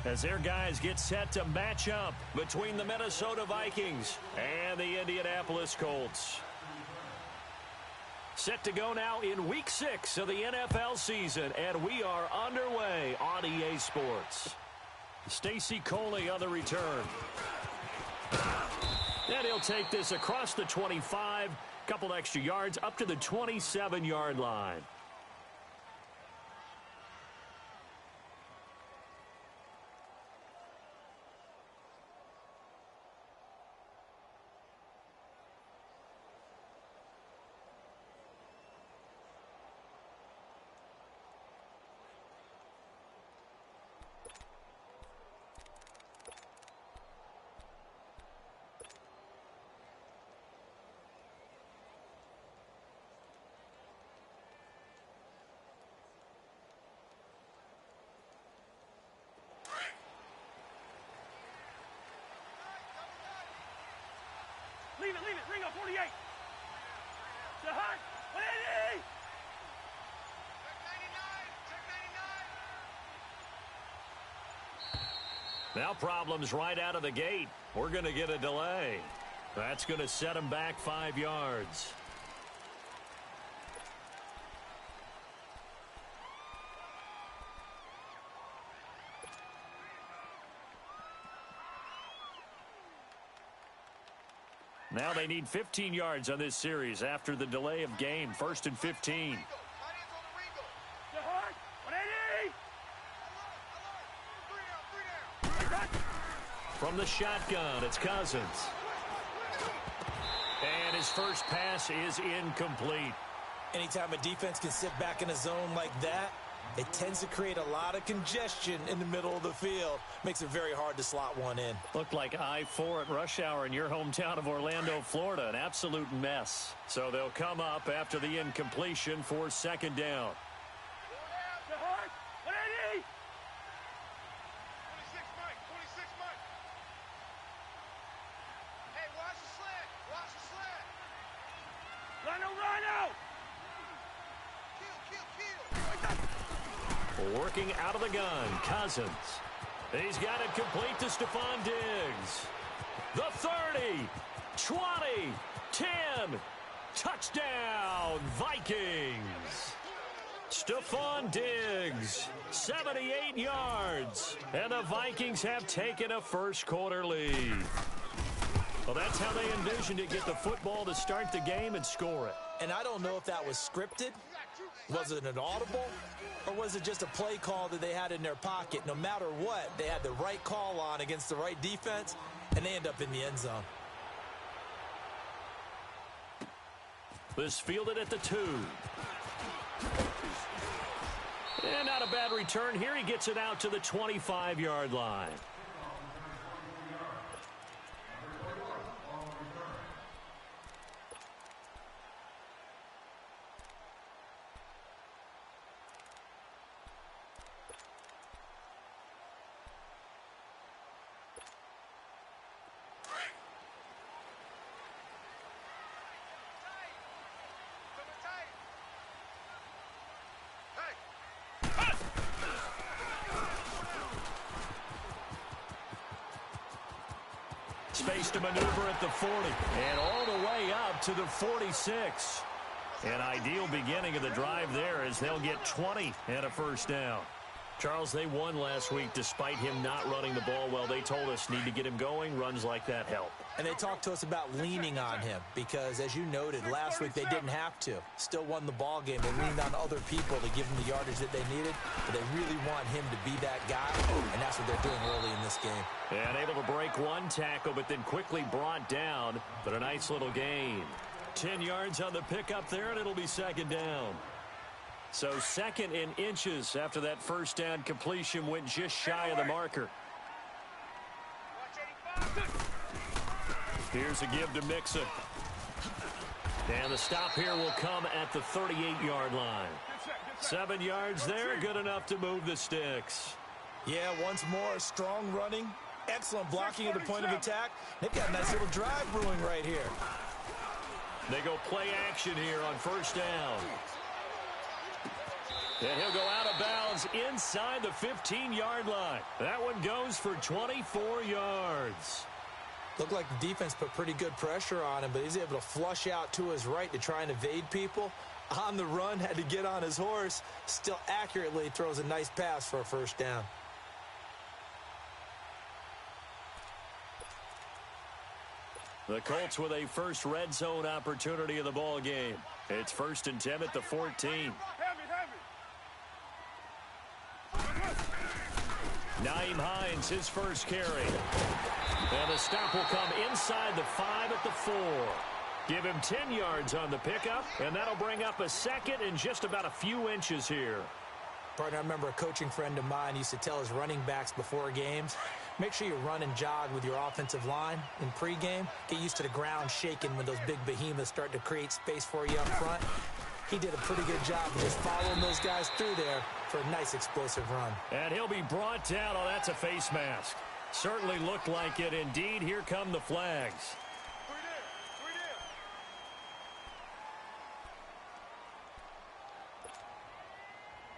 as their guys get set to match up between the Minnesota Vikings and the Indianapolis Colts. Set to go now in Week 6 of the NFL season, and we are underway on EA Sports. Stacy Coley on the return. And he'll take this across the 25, couple extra yards up to the 27-yard line. Leave it. Ring up 48. To Hunt. 180. Check 99. Now problems right out of the gate. We're going to get a delay. That's going to set him back 5 yards. Now they need 15 yards on this series after the delay of game. 1st and 15. From the shotgun, it's Cousins. And his first pass is incomplete. Anytime a defense can sit back in a zone like that, it tends to create a lot of congestion in the middle of the field. Makes it very hard to slot one in. Looked like I-4 at rush hour in your hometown of Orlando, Florida. An absolute mess. So they'll come up after the incompletion for 2nd down. Working out of the gun, Cousins. He's got it complete to Stephon Diggs. The 30, 20, 10, touchdown, Vikings. Stephon Diggs, 78 yards, and the Vikings have taken a first-quarter lead. Well, that's how they envisioned it, get the football to start the game and score it. And I don't know if that was scripted. Was it an audible? Or was it just a play call that they had in their pocket? No matter what, they had the right call on against the right defense, and they end up in the end zone. This fielded at the 2. And not a bad return here. He gets it out to the 25-yard line. Space to maneuver at the 40 and all the way up to the 46. An ideal beginning of the drive there as they'll get 20 and a first down. Charles, they won last week despite him not running the ball well. They told us need to get him going. Runs like that help. And they talked to us about leaning on him because, as you noted, last week they didn't have to. Still won the ball game. They leaned on other people to give them the yardage that they needed. But they really want him to be that guy, and that's what they're doing early in this game. And able to break one tackle, but then quickly brought down. But a nice little gain. 10 yards on the pickup there, and it'll be 2nd down. So 2nd in inches after that first down completion went just shy of the marker. Here's a give to Mixon. And the stop here will come at the 38-yard line. 7 yards there, good enough to move the sticks. Yeah, once more, strong running, excellent blocking at the point of attack. They've got a nice little drive brewing right here. They go play action here on first down. And he'll go out of bounds inside the 15-yard line. That one goes for 24 yards. Looked like the defense put pretty good pressure on him, but he's able to flush out to his right to try and evade people. On the run, had to get on his horse. Still accurately throws a nice pass for a first down. The Colts with a first red zone opportunity of the ball game. It's 1st and 10 at the 14. Nyheim Hines, his first carry. And the stop will come inside the 5 at the 4. Give him 10 yards on the pickup, and that'll bring up a second in just about a few inches here. Partner, I remember a coaching friend of mine used to tell his running backs before games, make sure you run and jog with your offensive line in pregame. Get used to the ground shaking when those big behemoths start to create space for you up front. He did a pretty good job of just following those guys through there for a nice explosive run. And he'll be brought down. Oh, that's a face mask. Certainly looked like it. Indeed, here come the flags.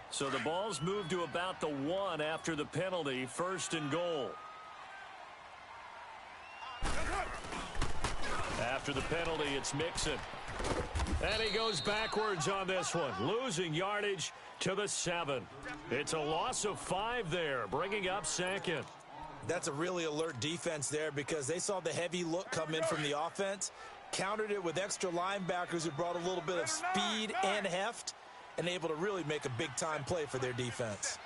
So the ball's moved to about the 1 after the penalty. 1st and goal. After the penalty, it's Mixon. And he goes backwards on this one, losing yardage to the 7. It's a loss of 5 there, bringing up 2nd. That's a really alert defense there because they saw the heavy look come in from the offense, countered it with extra linebackers who brought a little bit of speed and heft, and able to really make a big-time play for their defense.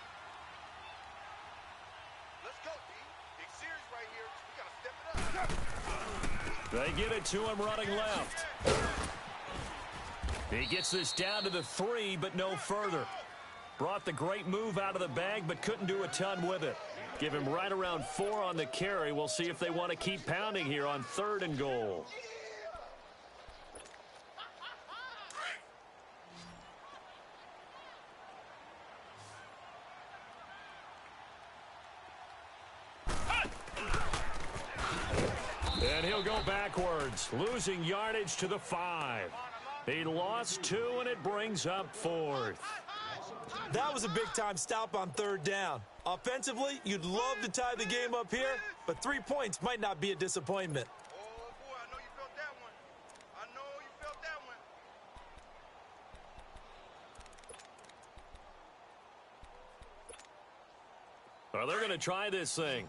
Let's go, D. Big series right here. We gotta step it up. They get it to him running left. He gets this down to the 3, but no further. Brought the great move out of the bag, but couldn't do a ton with it. Give him right around 4 on the carry. We'll see if they want to keep pounding here on 3rd and goal. And he'll go backwards, losing yardage to the 5. He lost 2, and it brings up 4th. That was a big-time stop on 3rd down. Offensively, you'd love to tie the game up here, but 3 points might not be a disappointment. Oh, boy, I know you felt that one. I know you felt that one. Well, they're going to try this thing.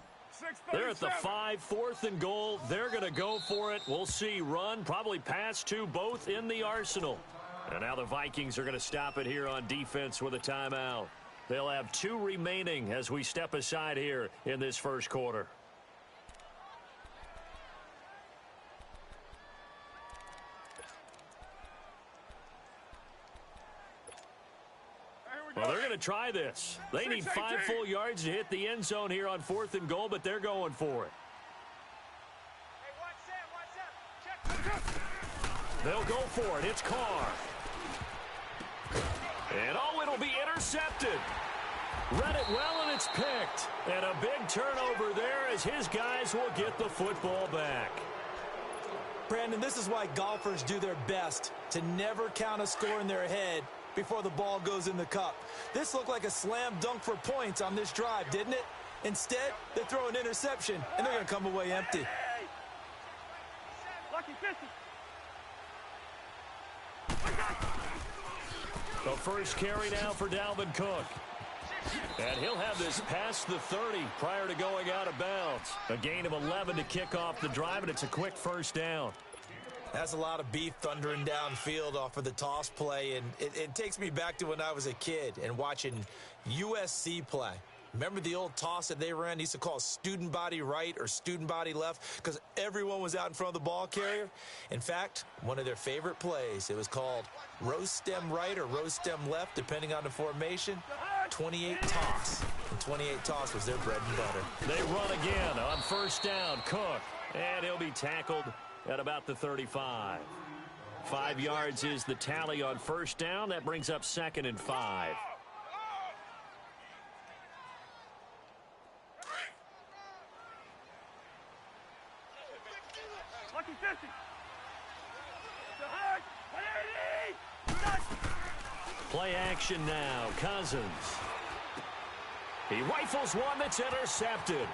They're at the 5, 4th and goal. They're going to go for it. We'll see. Run, probably pass to both in the arsenal. And now the Vikings are going to stop it here on defense with a timeout. They'll have 2 remaining as we step aside here in this first quarter. Well, they're going to try this. They need 5 full yards to hit the end zone here on 4th and goal, but they're going for it. Hey, watch that. They'll go for it. It's Carr. And oh, it'll be intercepted. Read it well, and it's picked. And a big turnover there as his guys will get the football back. Brandon, this is why golfers do their best to never count a score in their head before the ball goes in the cup. This looked like a slam dunk for points on this drive, didn't it? Instead, they throw an interception, and they're going to come away empty. Hey. Lucky 50. The first carry now for Dalvin Cook. And he'll have this past the 30 prior to going out of bounds. A gain of 11 to kick off the drive, and it's a quick first down. That's a lot of beef thundering downfield off of the toss play, and it takes me back to when I was a kid and watching USC play. Remember the old toss that they ran? They used to call student body right or student body left because everyone was out in front of the ball carrier. In fact, one of their favorite plays, it was called rose stem right or rose stem left, depending on the formation. 28 toss. And 28 toss was their bread and butter. They run again on first down. Cook. And he'll be tackled at about the 35. 5 yards is the tally on first down. That brings up 2nd and 5. Lucky 50. To Hart. 180. Play action now. Cousins. He rifles one that's intercepted.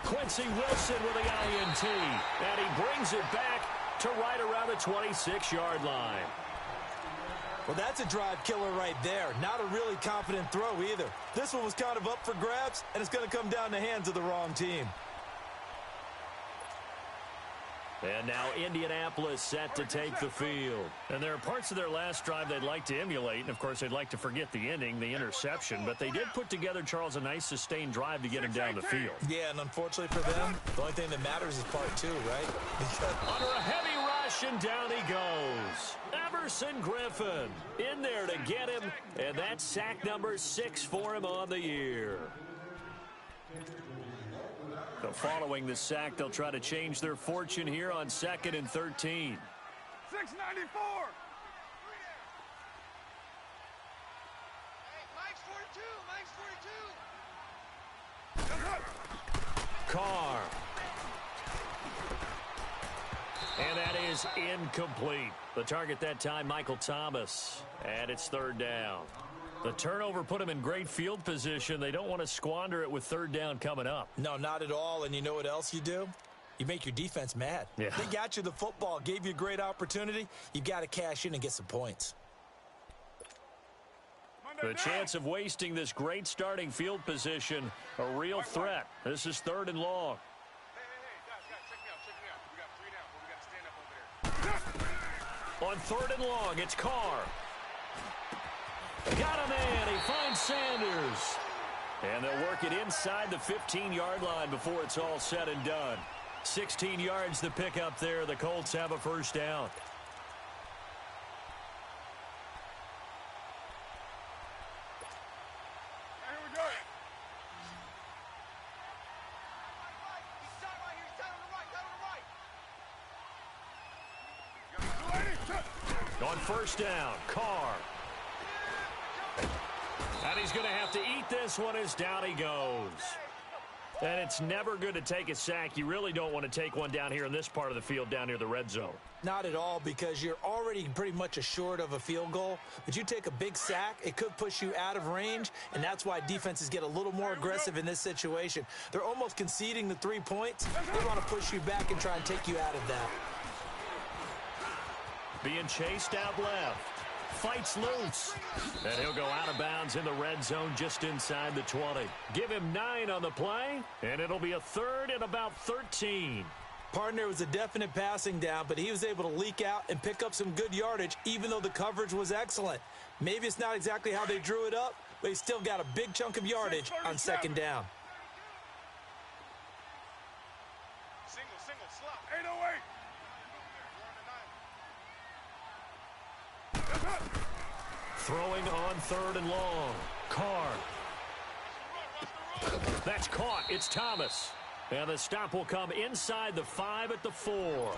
Quincy Wilson with the INT. And he brings it back to right around the 26-yard line. Well, that's a drive killer right there. Not a really confident throw either. This one was kind of up for grabs, and it's going to come down the hands of the wrong team. And now Indianapolis set to take the field. And there are parts of their last drive they'd like to emulate. And, of course, they'd like to forget the ending, the interception. But they did put together, Charles, a nice sustained drive to get him down the field. Yeah, and unfortunately for them, the only thing that matters is part two, right? Under a heavy rush, and down he goes. Everson Griffin in there to get him. And that's sack number 6 for him on the year. So following the sack, they'll try to change their fortune here on 2nd and 13. 694. Hey, Mike's 42. Mike's 42. Carr. And that is incomplete. The target that time, Michael Thomas. And it's 3rd down. The turnover put them in great field position. They don't want to squander it with 3rd down coming up. No, not at all. And you know what else you do? You make your defense mad. Yeah. They got you the football, gave you a great opportunity. You got to cash in and get some points. The chance of wasting this great starting field position, a real threat. This is 3rd and long. Hey, guys, check me out. We got 3 down. We got to stand up over there. On 3rd and long, it's Carr. Got a man. He finds Sanders. And they'll work it inside the 15-yard line before it's all said and done. 16 yards to pick up there. The Colts have a 1st down. Here we go. He's down right here. He's down on the right. On 1st down, Carr. And he's going to have to eat this one as down he goes. And it's never good to take a sack. You really don't want to take one down here in this part of the field down near the red zone. Not at all, because you're already pretty much assured of a field goal. But you take a big sack, it could push you out of range, and that's why defenses get a little more aggressive in this situation. They're almost conceding the 3 points. They want to push you back and try and take you out of that. Being chased out left. Fights loose. And he'll go out of bounds in the red zone just inside the 20. Give him 9 on the play, and it'll be a 3rd and about 13. Partner was a definite passing down, but he was able to leak out and pick up some good yardage, even though the coverage was excellent. Maybe it's not exactly how they drew it up, but he still got a big chunk of yardage on 2nd down. Single, slot. 808. Throwing on 3rd and long. Carr. That's caught. It's Thomas. And the stop will come inside the 5 at the 4.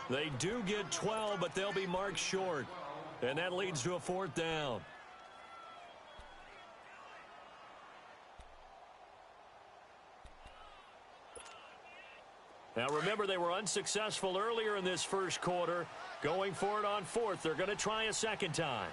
They do get 12, but they'll be marked short. And that leads to a 4th down. Now, remember, they were unsuccessful earlier in this 1st quarter. Going for it on 4th. They're going to try a 2nd time.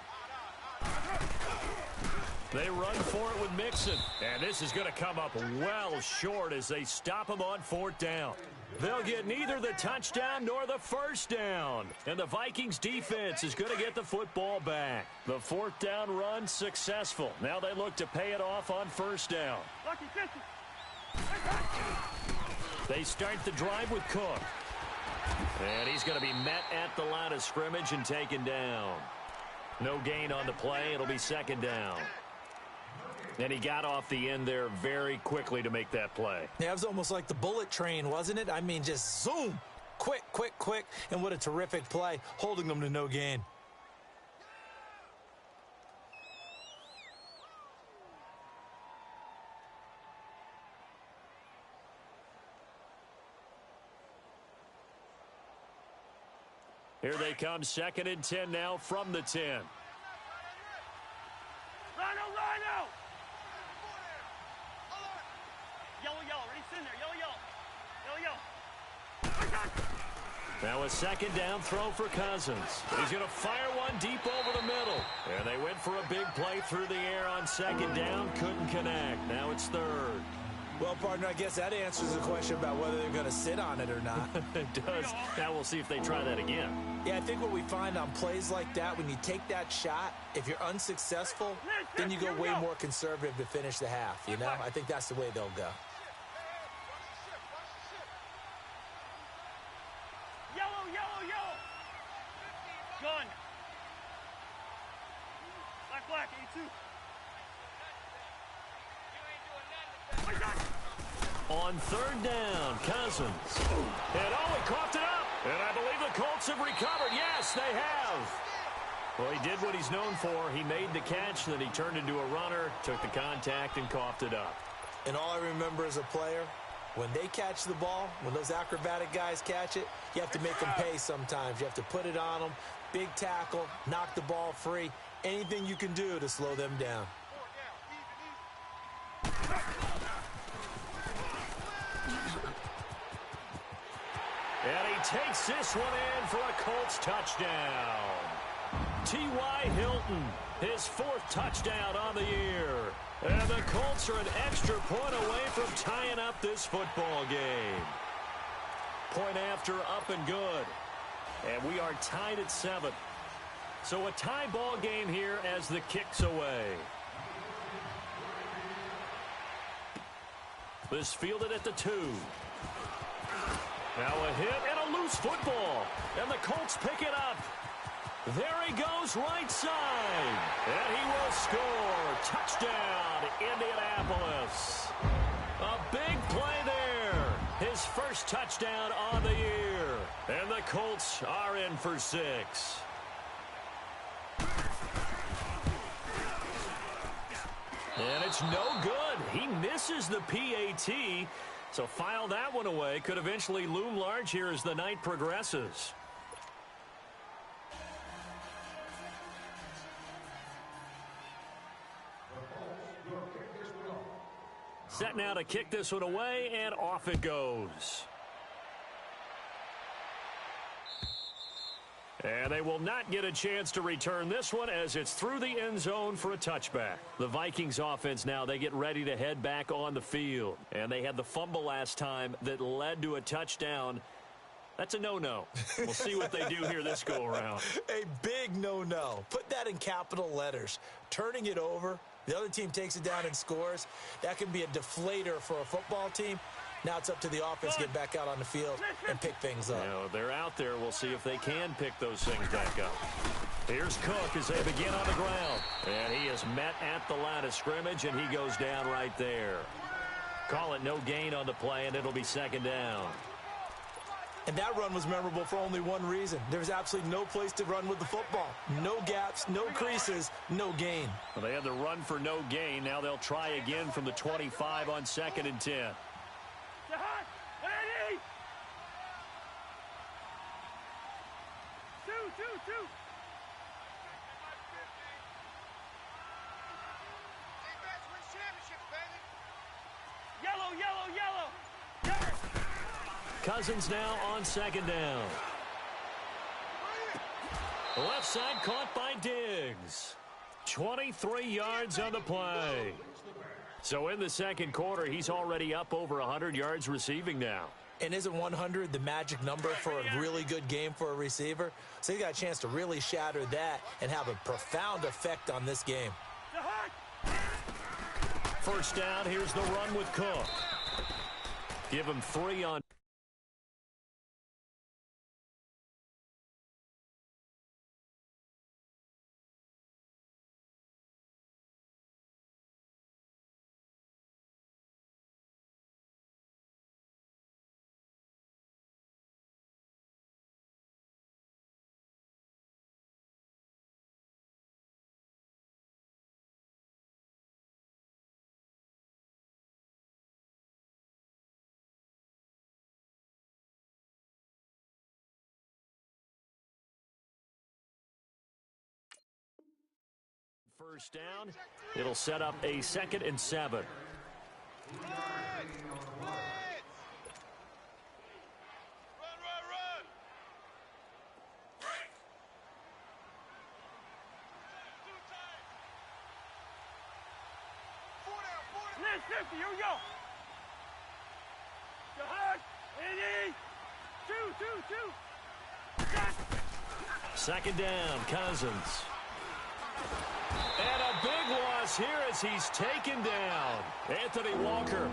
They run for it with Mixon. And this is going to come up well short as they stop him on 4th down. They'll get neither the touchdown nor the 1st down. And the Vikings defense is going to get the football back. The 4th down run successful. Now they look to pay it off on 1st down. Lucky 50. They start the drive with Cook. And he's going to be met at the line of scrimmage and taken down. No gain on the play. It'll be 2nd down. And he got off the end there very quickly to make that play. Yeah, it was almost like the bullet train, wasn't it? I mean, just zoom. Quick, quick, quick. And what a terrific play, holding them to no gain. Here they come, 2nd and 10 now from the 10. Rhino! Yellow, ready, send there, yellow. Now a second down throw for Cousins. He's going to fire one deep over the middle. And they went for a big play through the air on second down. Couldn't connect. Now it's third. Well, partner, I guess that answers the question about whether they're going to sit on it or not. It does. Now we'll see if they try that again. Yeah, I think what we find on plays like that, when you take that shot, if you're unsuccessful, then you go way more conservative to finish the half, you know? I think that's the way they'll go. Yellow, yellow, yellow. Gun. Black, black, 82. On third down, Cousins. And he coughed it up. And I believe the Colts have recovered. Yes, they have. Well, he did what he's known for. He made the catch, then he turned into a runner, took the contact, and coughed it up. And all I remember as a player, when they catch the ball, when those acrobatic guys catch it, you have to make them pay sometimes. You have to put it on them, big tackle, knock the ball free, anything you can do to slow them down. And he takes this one in for a Colts touchdown. T.Y. Hilton, his fourth touchdown on the year. And the Colts are an extra point away from tying up this football game. Point after, up and good. And we are tied at 7. So a tie ball game here as the kick's away. This fielded at the 2. Now a hit and a loose football. And the Colts pick it up. There he goes right side. And he will score. Touchdown, Indianapolis. A big play there. His first touchdown on the year. And the Colts are in for 6. And it's no good. He misses the PAT. So file that one away. Could eventually loom large here as the night progresses. Set now to kick this one away, and off it goes. And they will not get a chance to return this one as it's through the end zone for a touchback. The Vikings offense now, they get ready to head back on the field. And they had the fumble last time that led to a touchdown. That's a no-no. We'll see what they do here this go-around. A big no-no. Put that in capital letters. Turning it over, the other team takes it down and scores. That can be a deflator for a football team. Now it's up to the offense to get back out on the field and pick things up. You know, they're out there. We'll see if they can pick those things back up. Here's Cook as they begin on the ground. And he is met at the line of scrimmage, and he goes down right there. Call it no gain on the play, and it'll be second down. And that run was memorable for only one reason. There was absolutely no place to run with the football. No gaps, no creases, no gain. Well, they had the run for no gain. Now they'll try again from the 25 on 2nd and 10. Hot, 180. 2. Defense wins championships, baby. Yellow, yellow, yellow. Cousins now on second down. Left side caught by Diggs. 23 yards on the play. So in the second quarter, he's already up over 100 yards receiving now. And isn't 100 the magic number for a really good game for a receiver? So he got a chance to really shatter that and have a profound effect on this game. First down, here's the run with Cook. Give him 3 on. First down, it'll set up a 2nd and 7. Run. 50, here we go. To hard, ready, two. Set. Second down, Cousins. And a big loss here as he's taken down. Anthony Walker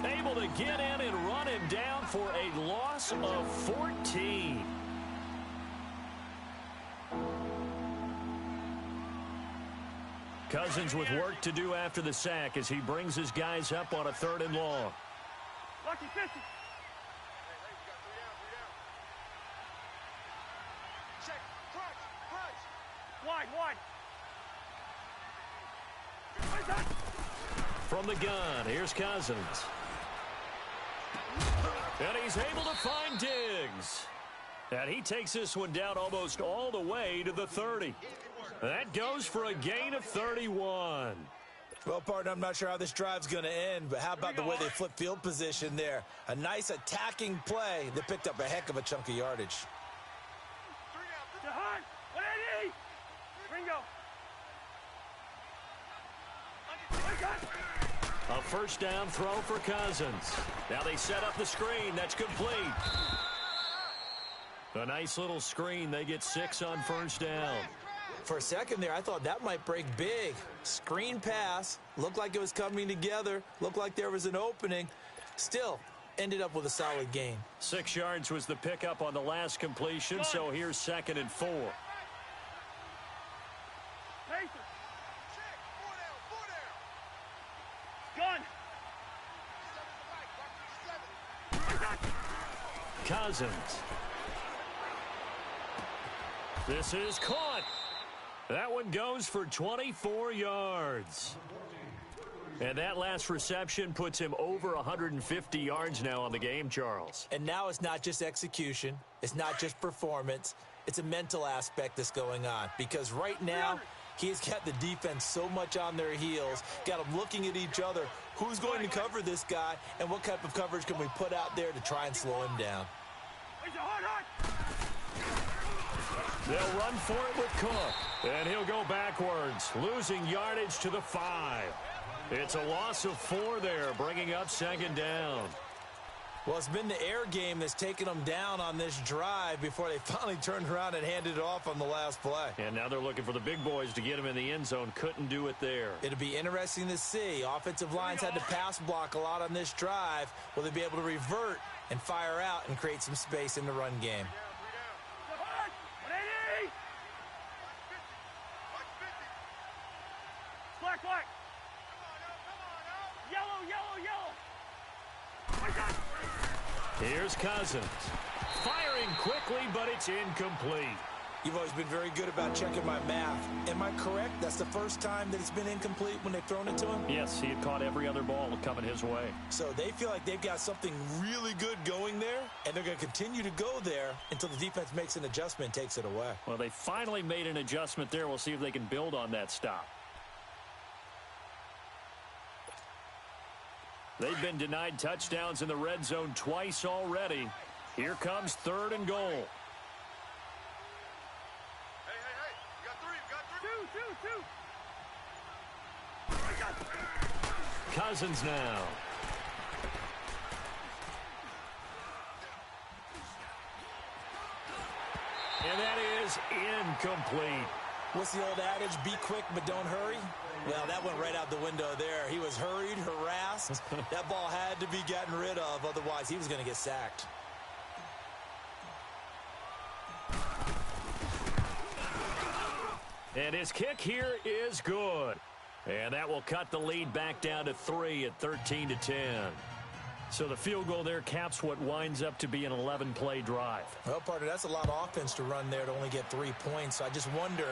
able to get in and run him down for a loss of 14. Cousins with work to do after the sack as he brings his guys up on a 3rd and long. Lucky 50. Check. Crunch. Wide. From the gun, here's Cousins. And he's able to find Diggs. And he takes this one down almost all the way to the 30. That goes for a gain of 31. Well, partner, I'm not sure how this drive's going to end, but how about the way they flip field position there? A nice attacking play that picked up a heck of a chunk of yardage. To hard, ready. Ringo. A first down throw for Cousins. Now they set up the screen. That's complete. A nice little screen. They get 6 on first down. For a second there, I thought that might break big. Screen pass. Looked like it was coming together. Looked like there was an opening. Still, ended up with a solid gain. 6 yards was the pickup on the last completion, so here's 2nd and 4. Pacer. Check. 4 down. Gun. Cousins. This is caught. That one goes for 24 yards. And that last reception puts him over 150 yards now on the game, Charles. And now it's not just execution. It's not just performance. It's a mental aspect that's going on. Because right now, he's got the defense so much on their heels, got them looking at each other. Who's going to cover this guy, and what type of coverage can we put out there to try and slow him down? They'll run for it with Cook. And he'll go backwards, losing yardage to the 5. It's a loss of 4 there, bringing up 2nd down. Well, it's been the air game that's taken them down on this drive before they finally turned around and handed it off on the last play. And now they're looking for the big boys to get him in the end zone. Couldn't do it there. It'll be interesting to see. Offensive lines had to pass block a lot on this drive. Will they be able to revert and fire out and create some space in the run game? Black. Yellow. Here's Cousins. Firing quickly, but it's incomplete. You've always been very good about checking my math. Am I correct? That's the first time that it's been incomplete when they've thrown it to him? Yes, he had caught every other ball coming his way. So they feel like they've got something really good going there, and they're going to continue to go there until the defense makes an adjustment and takes it away. Well, they finally made an adjustment there. We'll see if they can build on that stop. They've been denied touchdowns in the red zone twice already. Here comes 3rd and goal. Hey. You got 3. Two. Cousins now. And that is incomplete. What's the old adage? Be quick, but don't hurry? Well, that went right out the window there. He was hurried, harassed. That ball had to be gotten rid of. Otherwise, he was going to get sacked. And his kick here is good. And that will cut the lead back down to 3 at 13-10. So the field goal there caps what winds up to be an 11-play drive. Well, partner, that's a lot of offense to run there to only get 3 points. So I just wonder,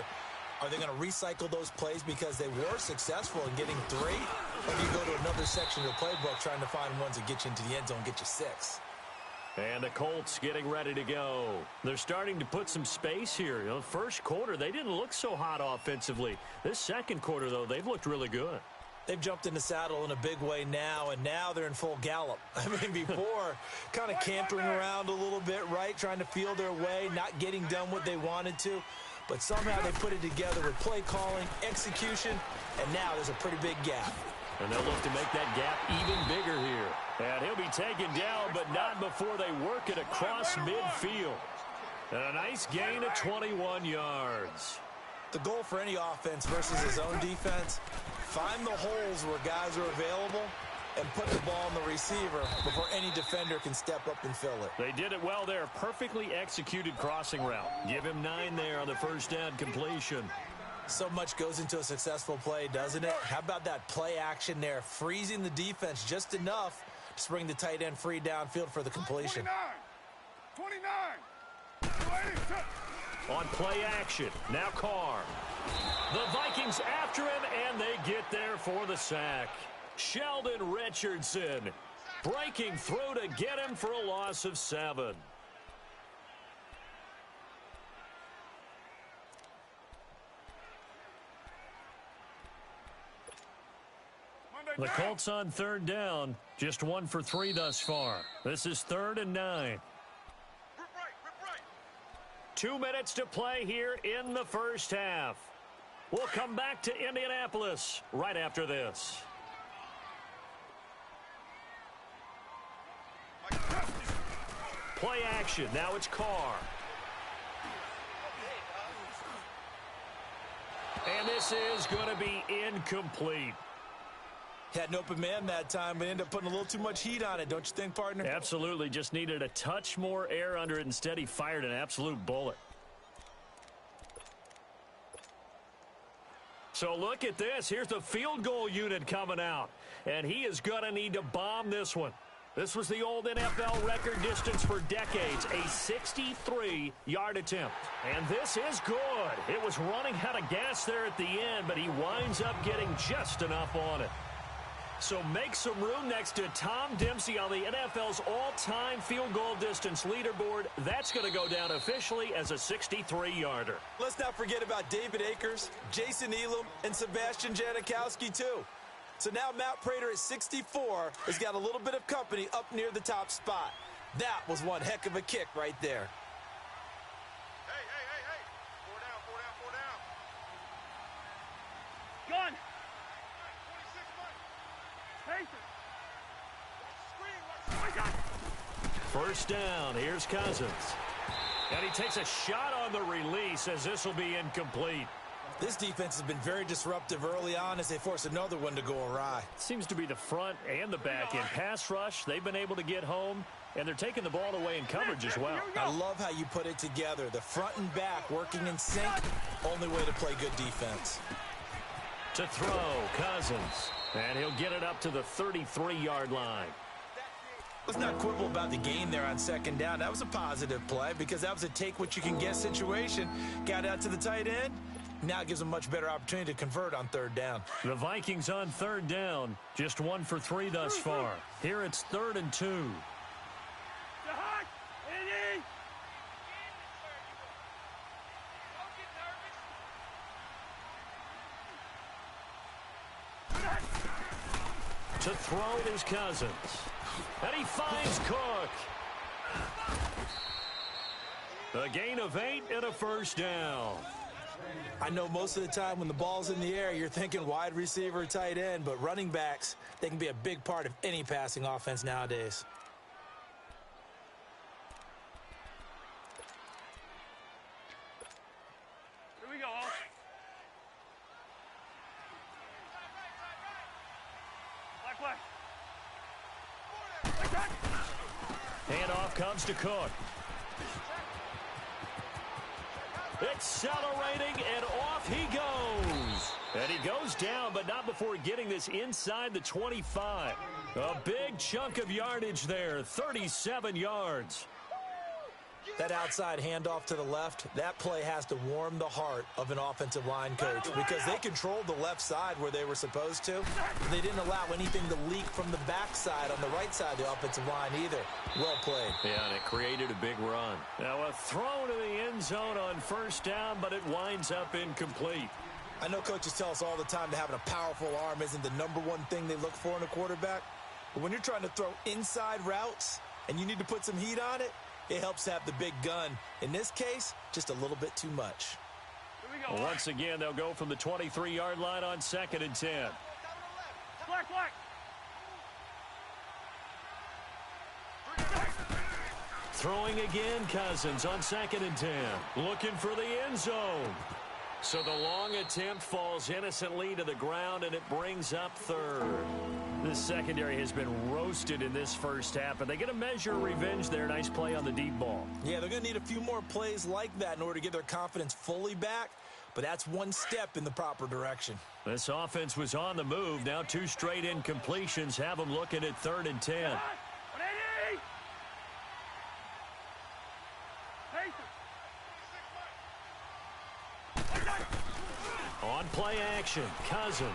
are they going to recycle those plays because they were successful in getting 3? Or do you go to another section of the playbook trying to find ones that get you into the end zone, get you 6? And the Colts getting ready to go. They're starting to put some space here. You know, first quarter, they didn't look so hot offensively. This second quarter, though, they've looked really good. They've jumped in the saddle in a big way now, and now they're in full gallop. I mean, before, kind of cantering around a little bit, right, trying to feel their way, not getting done what they wanted to. But somehow they put it together with play calling, execution, and now there's a pretty big gap. And they'll look to make that gap even bigger here. And he'll be taken down, but not before they work it across midfield. And a nice gain of 21 yards. The goal for any offense versus his own defense, find the holes where guys are available and put the ball on the receiver before any defender can step up and fill it. They did it well there. Perfectly executed crossing route. Give him 9 there on the first down completion. So much goes into a successful play, doesn't it? How about that play action there, freezing the defense just enough to bring the tight end free downfield for the completion. 29. On play action, now Carr. The Vikings after him, and they get there for the sack. Sheldon Richardson breaking through to get him for a loss of 7. The Colts on third down, just 1 for 3 thus far. This is 3rd and 9. 2 minutes to play here in the first half. We'll come back to Indianapolis right after this. Play action. Now it's Carr. And this is going to be incomplete. Had an open man that time, but ended up putting a little too much heat on it, don't you think, partner? Absolutely. Just needed a touch more air under it. Instead, he fired an absolute bullet. So look at this. Here's the field goal unit coming out. And he is going to need to bomb this one. This was the old NFL record distance for decades, a 63-yard attempt. And this is good. It was running out of gas there at the end, but he winds up getting just enough on it. So make some room next to Tom Dempsey on the NFL's all-time field goal distance leaderboard. That's going to go down officially as a 63-yarder. Let's not forget about David Akers, Jason Elam, and Sebastian Janikowski, too. So now Matt Prater at 64 has got a little bit of company up near the top spot. That was one heck of a kick right there. Hey. 4 down. Gun. 26 months. First down. Here's Cousins. And he takes a shot on the release as this will be incomplete. This defense has been very disruptive early on as they force another one to go awry. Seems to be the front and the back end. Pass rush, they've been able to get home, and they're taking the ball away in coverage as well. I love how you put it together. The front and back working in sync. Only way to play good defense. To throw, Cousins. And he'll get it up to the 33-yard line. Let's not quibble about the gain there on second down. That was a positive play because that was a take-what-you-can-get situation. Got out to the tight end. Now it gives them a much better opportunity to convert on third down. The Vikings on third down, just 1 for 3 thus far. Here it's 3rd and 2. To throw it is Cousins. And he finds Cook. A gain of 8 and a first down. I know most of the time when the ball's in the air, you're thinking wide receiver, tight end, but running backs, they can be a big part of any passing offense nowadays. Here we go. Handoff comes to Cook. Accelerating, and off he goes. And he goes down, but not before getting this inside the 25. A big chunk of yardage there, 37 yards. That outside handoff to the left, that play has to warm the heart of an offensive line coach because they controlled the left side where they were supposed to. They didn't allow anything to leak from the backside on the right side of the offensive line either. Well played. Yeah, and it created a big run. Now a throw to the end zone on first down, but it winds up incomplete. I know coaches tell us all the time that having a powerful arm isn't the #1 thing they look for in a quarterback. But when you're trying to throw inside routes and you need to put some heat on it, it helps to have the big gun. In this case, just a little bit too much. Once again, they'll go from the 23-yard line on 2nd and 10. Play. Black, black. Throwing again, Cousins on 2nd and 10. Looking for the end zone. So the long attempt falls innocently to the ground, and it brings up 3rd. This secondary has been roasted in this first half, but they get a measure of revenge there. Nice play on the deep ball. Yeah, they're going to need a few more plays like that in order to get their confidence fully back, but that's one step in the proper direction. This offense was on the move. Now 2 straight incompletions have them looking at 3rd and 10. 180. On play action, Cousins.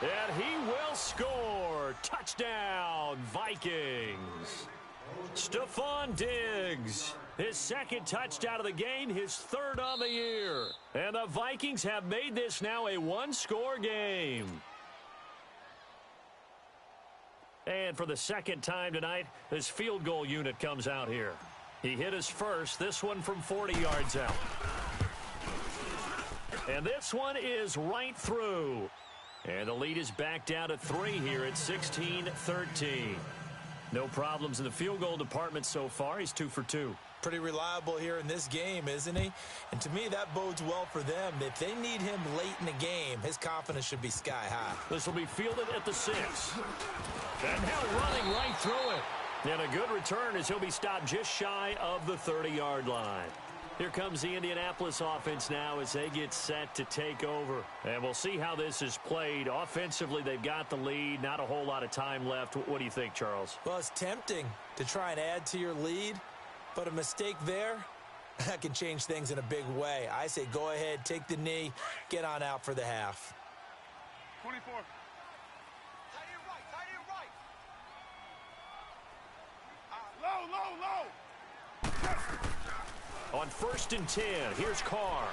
And he will score. Touchdown, Vikings. Stephon Diggs. His 2nd touchdown of the game, his 3rd on the year. And the Vikings have made this now a 1-score game. And for the 2nd time tonight, this field goal unit comes out here. He hit his first, this one from 40 yards out. And this one is right through. And the lead is back down to 3 here at 16-13. No problems in the field goal department so far. He's 2 for 2. Pretty reliable here in this game, isn't he? And to me, that bodes well for them. If they need him late in the game, his confidence should be sky high. This will be fielded at the 6. And now running right through it. And a good return as he'll be stopped just shy of the 30-yard line. Here comes the Indianapolis offense now as they get set to take over. And we'll see how this is played. Offensively, they've got the lead. Not a whole lot of time left. What do you think, Charles? Well, it's tempting to try and add to your lead, but a mistake there, that can change things in a big way. I say go ahead, take the knee, get on out for the half. 24. Low, low, low. On 1st and 10, here's Carr.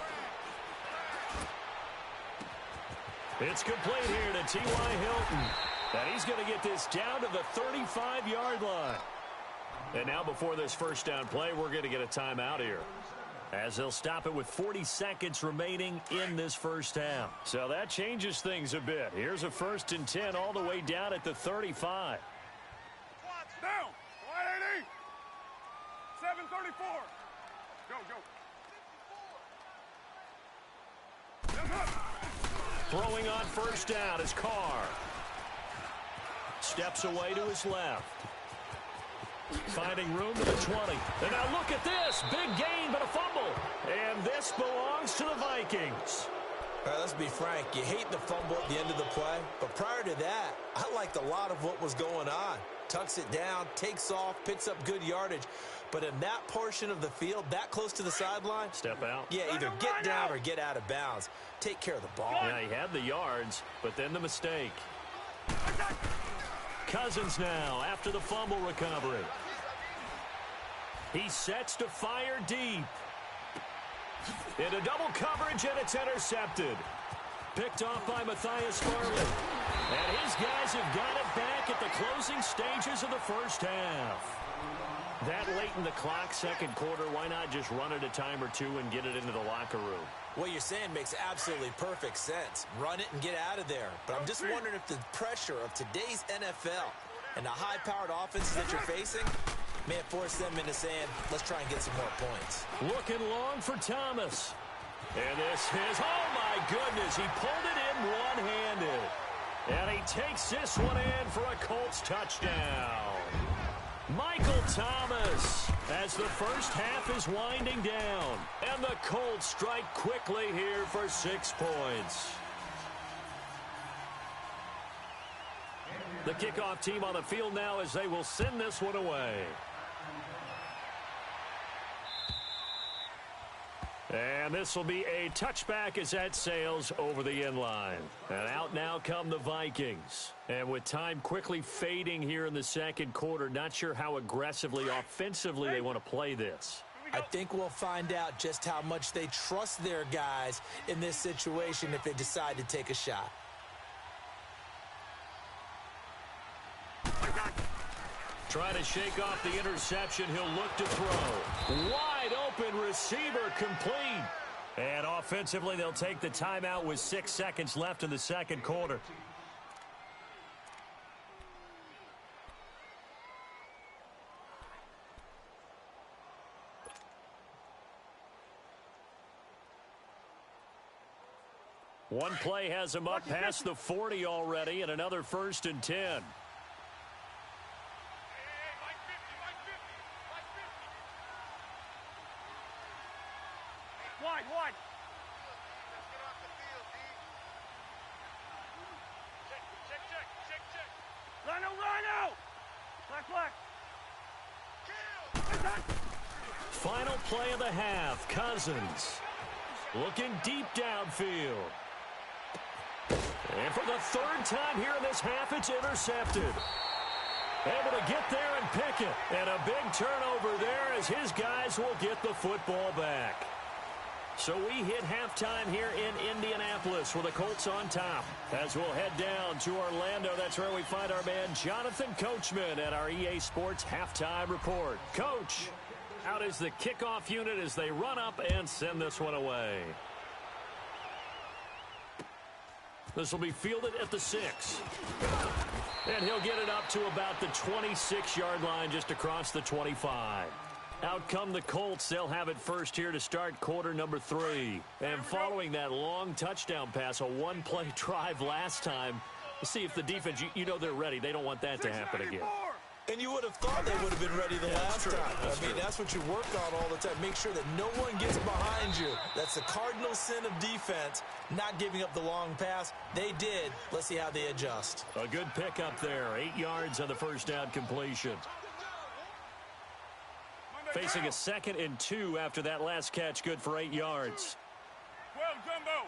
It's complete here to T.Y. Hilton. And he's going to get this down to the 35-yard line. And now before this first down play, we're going to get a timeout here, as they'll stop it with 40 seconds remaining in this first half. So that changes things a bit. Here's a 1st and 10 all the way down at the 35. Down. 180. 734. Go, go. Throwing on 1st down is Carr. Steps away to his left. Finding room to the 20. And now look at this. Big gain, but a fumble. And this belongs to the Vikings. All right, let's be frank. You hate the fumble at the end of the play. But prior to that, I liked a lot of what was going on. Tucks it down, takes off, picks up good yardage. But in that portion of the field, that close to the sideline, step out. Yeah, either get down or get out of bounds. Take care of the ball. Yeah, he had the yards, but then the mistake. Cousins now after the fumble recovery. He sets to fire deep. Into double coverage, and it's intercepted. Picked off by Matthias Farley. And his guys have got it back at the closing stages of the first half. That late in the clock, 2nd quarter, why not just run it a time or two and get it into the locker room? What you're saying makes absolutely perfect sense. Run it and get out of there. But I'm just wondering if the pressure of today's NFL and the high-powered offenses that you're facing may have forced them into saying, let's try and get some more points. Looking long for Thomas. And this is, oh my goodness, he pulled it in one-handed. And he takes this one in for a Colts touchdown. Michael Thomas, as the first half is winding down. And the Colts strike quickly here for 6 points. The kickoff team on the field now as they will send this one away. And this will be a touchback as that sails over the end line. And out now come the Vikings. And with time quickly fading here in the 2nd quarter, not sure how aggressively, offensively they want to play this. I think we'll find out just how much they trust their guys in this situation if they decide to take a shot. Trying to shake off the interception. He'll look to throw. Wide open receiver complete. And offensively, they'll take the timeout with 6 seconds left in the second quarter. One play has him up past the 40 already, and another 1st and 10. Wide. Let's get off the field, D. Check. Rhino. Black. Kill. Final play of the half. Cousins looking deep downfield. And for the 3rd time here in this half, it's intercepted. Able to get there and pick it. And a big turnover there as his guys will get the football back. So we hit halftime here in Indianapolis with the Colts on top. As we'll head down to Orlando, that's where we find our man Jonathan Coachman at our EA Sports Halftime Report. Coach, out is the kickoff unit as they run up and send this one away. This will be fielded at the 6. And he'll get it up to about the 26-yard line just across the 25. Out come the Colts. They'll have it first here to start quarter number 3. And following that long touchdown pass, a one-play drive last time, let's see if the defense, you know they're ready. They don't want that to happen again. And you would have thought they would have been ready the last time. That's what you work on all the time. Make sure that no one gets behind you. That's the cardinal sin of defense, not giving up the long pass. They did. Let's see how they adjust. A good pickup there. 8 yards on the first down completion. Facing a 2nd and 2 after that last catch, good for 8 yards. Well, Jumbo.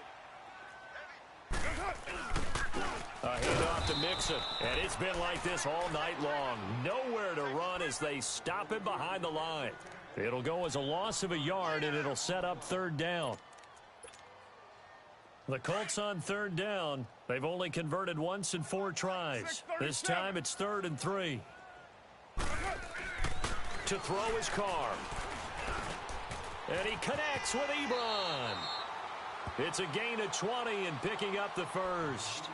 A handoff to Mixon, and it's been like this all night long. Nowhere to run as they stop him behind the line. It'll go as a loss of a yard, and it'll set up 3rd down. The Colts on 3rd down. They've only converted once in 4 tries. This time it's 3rd and 3. To throw his car. And he connects with Ebron. It's a gain of 20 and picking up the 1st.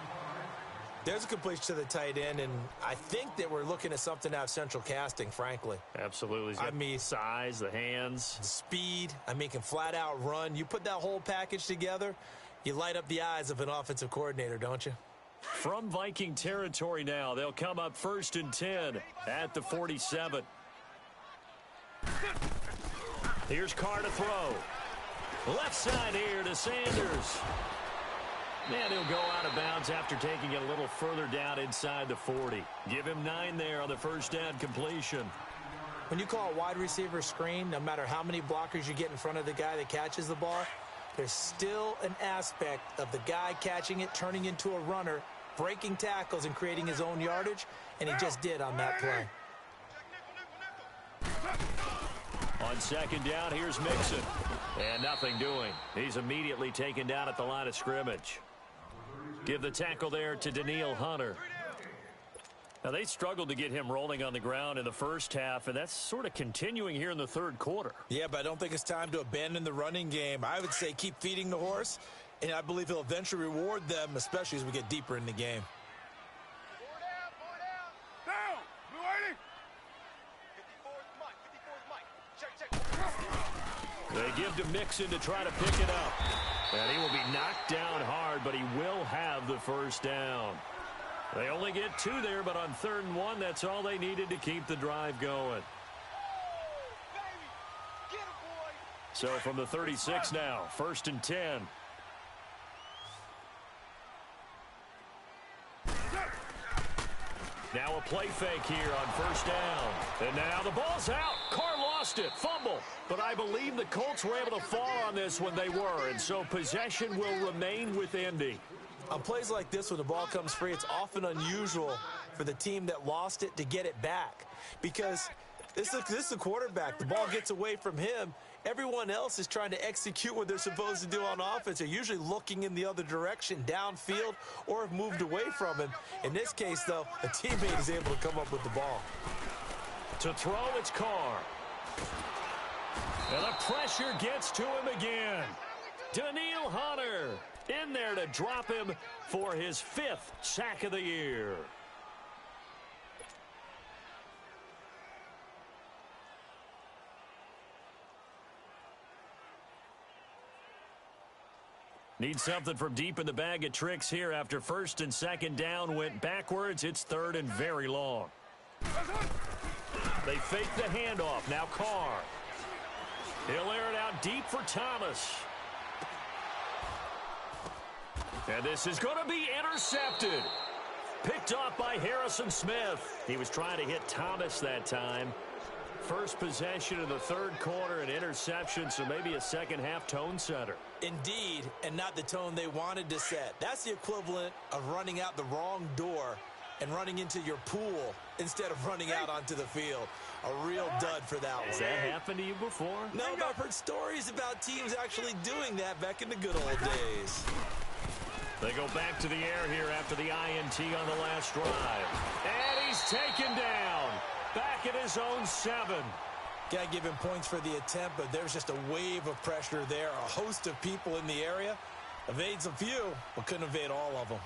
There's a completion to the tight end, and I think that we're looking at something out of Central Casting, frankly. Absolutely. I mean, size, the hands. The speed. Can flat out run. You put that whole package together, you light up the eyes of an offensive coordinator, don't you? From Viking territory now, they'll come up 1st and 10 at the 47. Here's Carr to throw. Left side here to Sanders. And he'll go out of bounds after taking it a little further down inside the 40. Give him 9 there on the first down completion. When you call a wide receiver screen, no matter how many blockers you get in front of the guy that catches the ball, there's still an aspect of the guy catching it, turning into a runner, breaking tackles and creating his own yardage, and he just did on that play. On 2nd down, here's Mixon. And nothing doing. He's immediately taken down at the line of scrimmage. Give the tackle there to Daniil Hunter. Now, they struggled to get him rolling on the ground in the first half, and that's sort of continuing here in the 3rd quarter. Yeah, but I don't think it's time to abandon the running game. I would say keep feeding the horse, and I believe he'll eventually reward them, especially as we get deeper in the game. Down. Blue 80. 54's Mike. Check. They give to Mixon to try to pick it up. And he will be knocked down hard, but he will have the first down. They only get 2 there, but on 3rd and 1, that's all they needed to keep the drive going. So from the 36 now, 1st and 10. Now a play fake here on 1st down. And now the ball's out. Carr lost it. Fumble. But I believe the Colts were able to fall on this when they were. And so possession will remain with Indy. On plays like this, when the ball comes free, it's often unusual for the team that lost it to get it back. Because this is the quarterback. The ball gets away from him. Everyone else is trying to execute what they're supposed to do on offense. They're usually looking in the other direction, downfield, or have moved away from him. In this case, though, a teammate is able to come up with the ball. To throw, it's Carr. And the pressure gets to him again. Daniil Hunter in there to drop him for his 5th sack of the year. Need something from deep in the bag of tricks here after 1st and 2nd down went backwards. It's 3rd and very long. They fake the handoff. Now Carr. He'll air it out deep for Thomas. And this is going to be intercepted. Picked off by Harrison Smith. He was trying to hit Thomas that time. First possession of the 3rd quarter, an interception, so maybe a second-half tone setter. Indeed, and not the tone they wanted to set. That's the equivalent of running out the wrong door and running into your pool instead of running out onto the field. A real dud for that one. Has that happened to you before? No, but I've heard stories about teams actually doing that back in the good old days. They go back to the air here after the INT on the last drive. And he's taken down. Back at his own 7. Got to give him points for the attempt, but there's just a wave of pressure there. A host of people in the area. Evades a few, but couldn't evade all of them.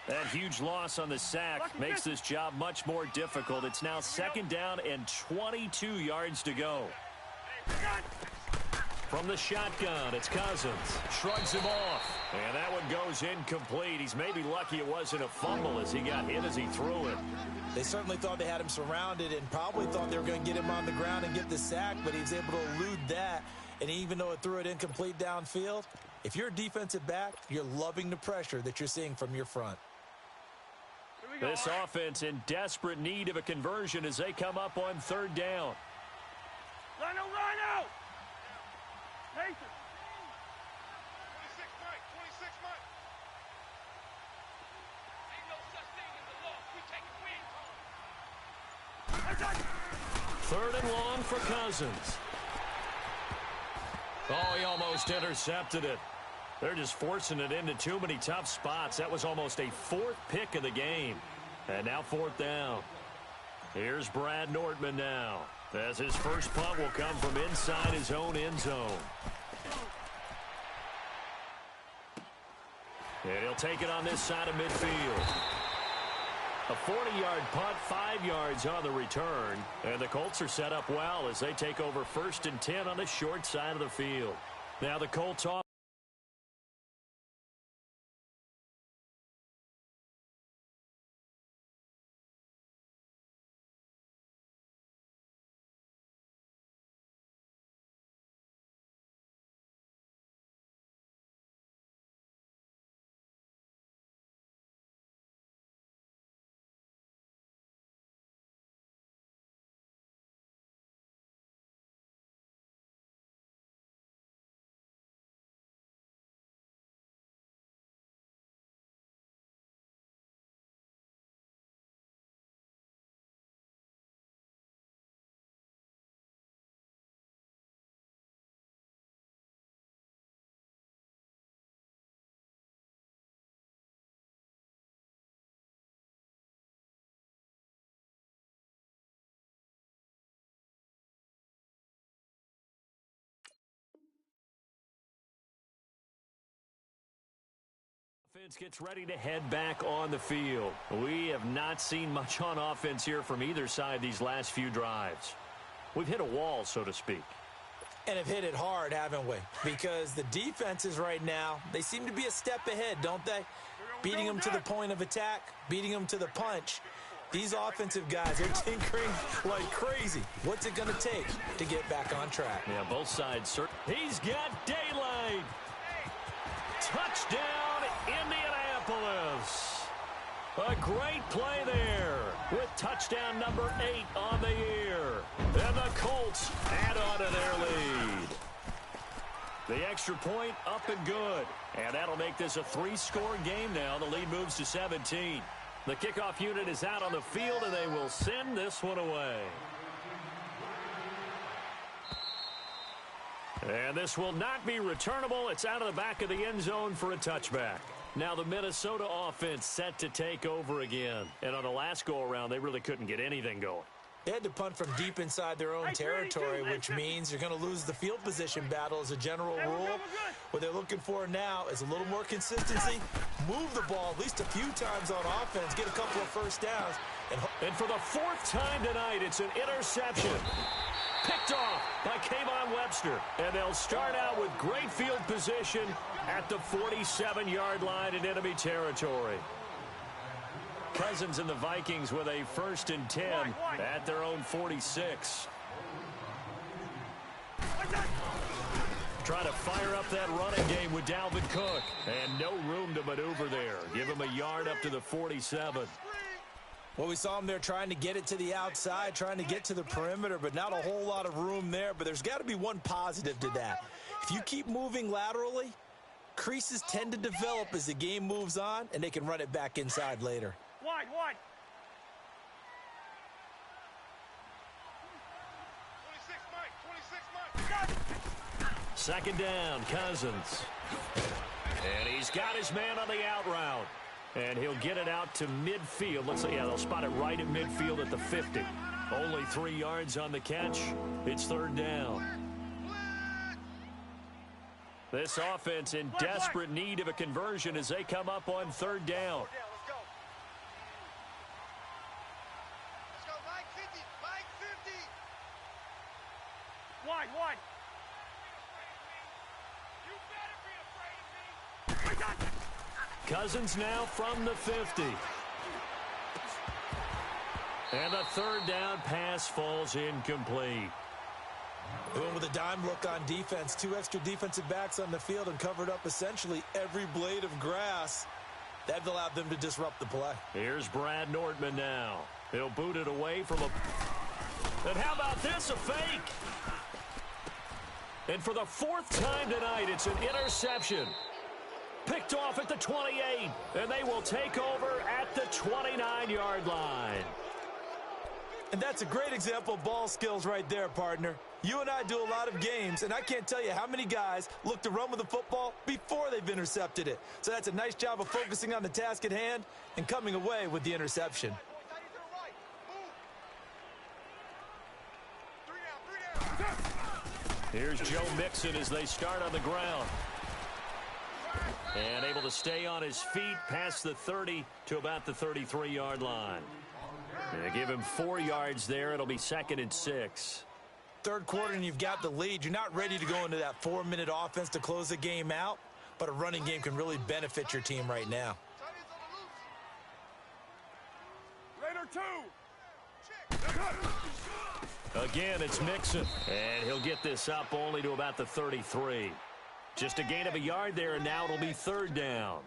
That huge loss on the sack makes this job much more difficult. It's now 2nd down and 22 yards to go. From the shotgun, it's Cousins. Shrugs him off. And that one goes incomplete. He's maybe lucky it wasn't a fumble as he got hit as he threw it. They certainly thought they had him surrounded and probably thought they were going to get him on the ground and get the sack, but he was able to elude that. And even though it threw it incomplete downfield, if you're a defensive back, you're loving the pressure that you're seeing from your front. This offense in desperate need of a conversion as they come up on 3rd down. Rhino! Nathan! 26 Mike, 26 Mike. Ain't no such thing as a loss. We take win. 3rd and long for Cousins. Oh, he almost intercepted it. They're just forcing it into too many tough spots. That was almost a 4th pick of the game. And now 4th down. Here's Brad Nortman now, as his first punt will come from inside his own end zone. And he'll take it on this side of midfield. A 40-yard punt, 5 yards on the return. And the Colts are set up well as they take over 1st and 10 on the short side of the field. Now the Colts off. Offense gets ready to head back on the field. We have not seen much on offense here from either side these last few drives. We've hit a wall, so to speak. And have hit it hard, haven't we? Because the defenses right now, they seem to be a step ahead, don't they? Beating them to the point of attack, beating them to the punch. These offensive guys are tinkering like crazy. What's it going to take to get back on track? Yeah, both sides, sir. He's got daylight. Touchdown, Indianapolis. A great play there with touchdown number 8 on the year. And the Colts add on to their lead. The extra point up and good. And that'll make this a 3-score game now. The lead moves to 17. The kickoff unit is out on the field, and they will send this one away. And this will not be returnable. It's out of the back of the end zone for a touchback. Now the Minnesota offense set to take over again. And on the last go-around, they really couldn't get anything going. They had to punt from deep inside their own territory, which means you're going to lose the field position battle as a general rule. What they're looking for now is a little more consistency, move the ball at least a few times on offense, get a couple of first downs. And for the fourth time tonight, it's an interception. Picked off by Kayvon Webster. And they'll start out with great field position at the 47-yard line in enemy territory. Cousins and the Vikings with a 1st and 10 at their own 46. Trying to fire up that running game with Dalvin Cook. And no room to maneuver there. Give him a yard up to the 47. Well, we saw him there trying to get it to the outside, trying to get to the perimeter, but not a whole lot of room there. But there's got to be one positive to that. If you keep moving laterally, creases tend to develop as the game moves on, and they can run it back inside later. Wide. 26 Mike. 2nd down, Cousins. And he's got his man on the out route. And he'll get it out to midfield. Let's see, yeah, they'll spot it right at midfield at the 50. Only 3 yards on the catch. It's 3rd down. This offense in desperate need of a conversion as they come up on 3rd down. Let's go, Mike 50. Mike 50. Wide. You better be afraid of me. Cousins now from the 50. And the 3rd down pass falls incomplete. They went with a dime look on defense. 2 extra defensive backs on the field and covered up essentially every blade of grass. That allowed them to disrupt the play. Here's Brad Nortman now. He'll boot it away from a... And how about this, a fake? And for the 4th time tonight, it's an interception. Picked off at the 28, and they will take over at the 29-yard line. And that's a great example of ball skills right there, partner. You and I do a lot of games, and I can't tell you how many guys look to run with the football before they've intercepted it. So that's a nice job of focusing on the task at hand and coming away with the interception. Here's Joe Mixon as they start on the ground. And able to stay on his feet past the 30 to about the 33-yard line. They give him 4 yards there. It'll be 2nd and 6. 3rd quarter and you've got the lead. You're not ready to go into that 4-minute offense to close the game out, but a running game can really benefit your team right now. Raider 2. Again, it's Mixon. And he'll get this up only to about the 33. Just a gain of a yard there, and now it'll be 3rd down.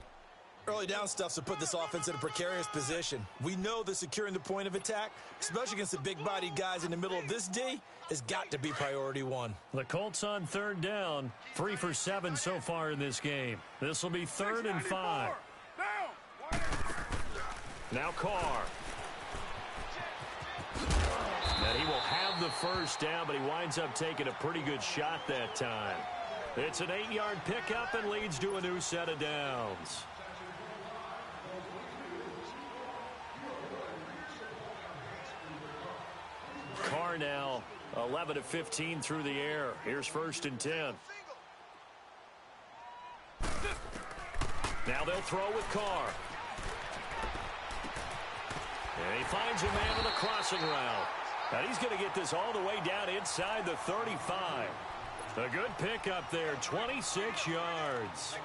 Early down stuffs will put this offense in a precarious position. We know that securing the point of attack, especially against the big-bodied guys in the middle of this D, has got to be priority 1. The Colts on 3rd down, 3 for 7 so far in this game. This will be 3rd and 5. Now Carr. And he will have the 1st down, but he winds up taking a pretty good shot that time. It's an 8-yard pickup and leads to a new set of downs. Carr now 11 of 15 through the air. Here's 1st and 10. Now they'll throw with Carr. And he finds a man on the crossing route. And he's going to get this all the way down inside the 35. A good pickup there, 26 yards.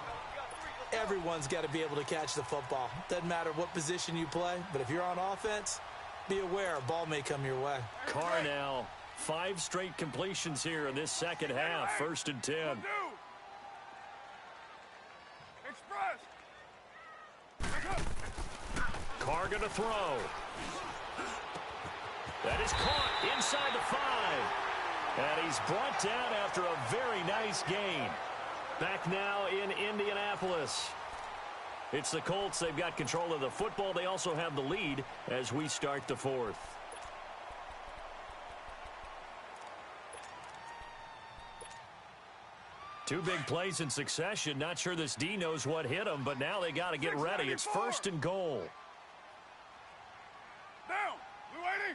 Everyone's got to be able to catch the football. Doesn't matter what position you play, but if you're on offense, be aware a ball may come your way. Carr now, 5 straight completions here in this 2nd half, 1st and 10. Carr going to throw. That is caught inside the 5. And he's brought down after a very nice gain. Back now in Indianapolis. It's the Colts. They've got control of the football. They also have the lead as we start the 4th. Two big plays in succession. Not sure this D knows what hit him, but now they got to get ready. It's 1st and goal. Down. Blue 80.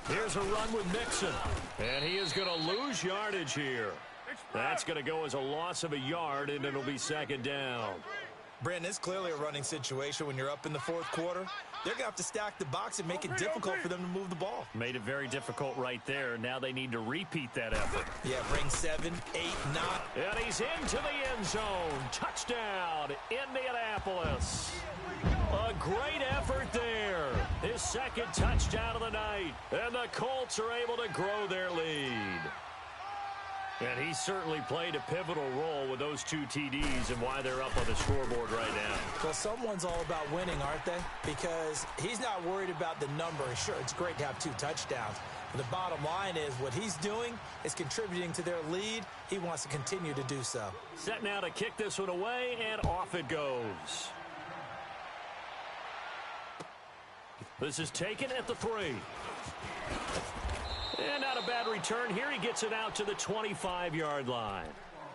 Here's a run with Mixon. And he is going to lose yardage here. That's going to go as a loss of a yard, and it'll be second down. Brandon, it's clearly a running situation when you're up in the fourth quarter. They're going to have to stack the box and make it difficult for them to move the ball. Made it very difficult right there. Now they need to repeat that effort. Yeah, bring 7, 8, 9. And he's into the end zone. Touchdown, Indianapolis. A great effort there. His second touchdown of the night. And the Colts are able to grow their lead. And he certainly played a pivotal role with those 2 TDs and why they're up on the scoreboard right now. Well, someone's all about winning, aren't they? Because he's not worried about the number. Sure, it's great to have 2 touchdowns. But the bottom line is what he's doing is contributing to their lead. He wants to continue to do so. Set now to kick this one away, and off it goes. This is taken at the 3. And not a bad return here. He gets it out to the 25-yard line.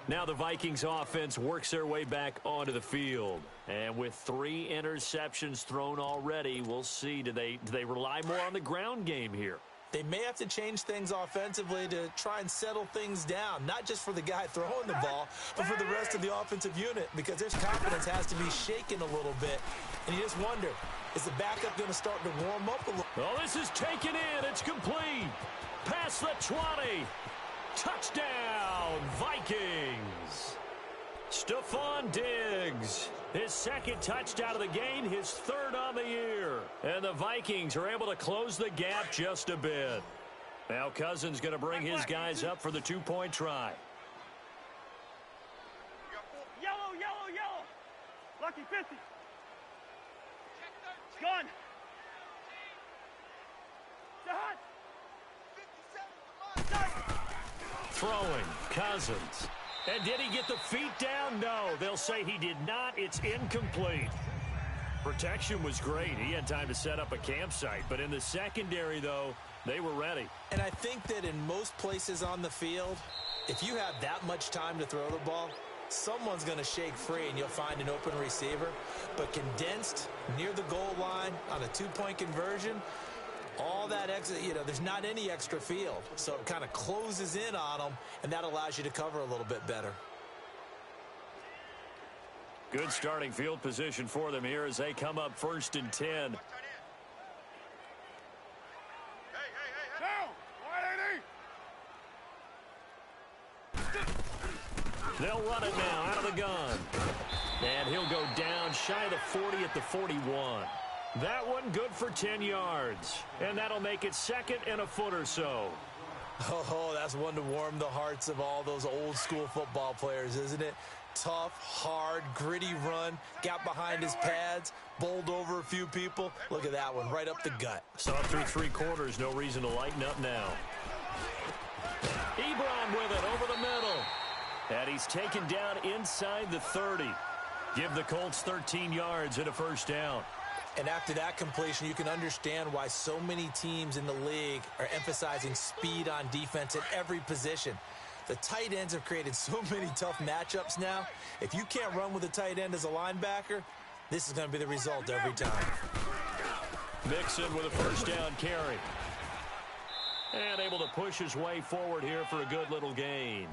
Now the Vikings offense works their way back onto the field. And with 3 interceptions thrown already, we'll see. Do they rely more on the ground game here? They may have to change things offensively to try and settle things down, not just for the guy throwing the ball, but for the rest of the offensive unit, because their confidence has to be shaken a little bit. And you just wonder, is the backup going to start to warm up a little? Oh, this is taken in. It's complete. Past the 20. Touchdown, Vikings. Stephon Diggs, his second touchdown of the game, his 3rd on the year. And the Vikings are able to close the gap just a bit. Now Cousins going to bring his guys up for the 2-point try. Yellow, yellow, yellow. Lucky 50. It's gone. Hot. Throwing, Cousins. And did he get the feet down? No, they'll say he did not. It's incomplete. Protection was great. He had time to set up a campsite. But in the secondary, though, they were ready. And I think that in most places on the field, if you have that much time to throw the ball, someone's going to shake free and you'll find an open receiver. But condensed near the goal line on a 2-point conversion, all that extra, there's not any extra field. So it kind of closes in on them, and that allows you to cover a little bit better. Good starting field position for them here as they come up 1st and 10. Down. 180. They'll run it now out of the gun. And he'll go down shy of the 40 at the 41. That one good for 10 yards. And that'll make it 2nd and a foot or so. Oh, that's one to warm the hearts of all those old school football players, isn't it? Tough, hard, gritty run, got behind his pads, bowled over a few people. Look at that one, right up the gut. Saw through 3 quarters, no reason to lighten up now. Ebron with it over the middle. And he's taken down inside the 30. Give the Colts 13 yards and a 1st down. And after that completion, you can understand why so many teams in the league are emphasizing speed on defense at every position. The tight ends have created so many tough matchups now. If you can't run with a tight end as a linebacker, this is going to be the result every time. Mixon with a 1st down carry. And able to push his way forward here for a good little gain.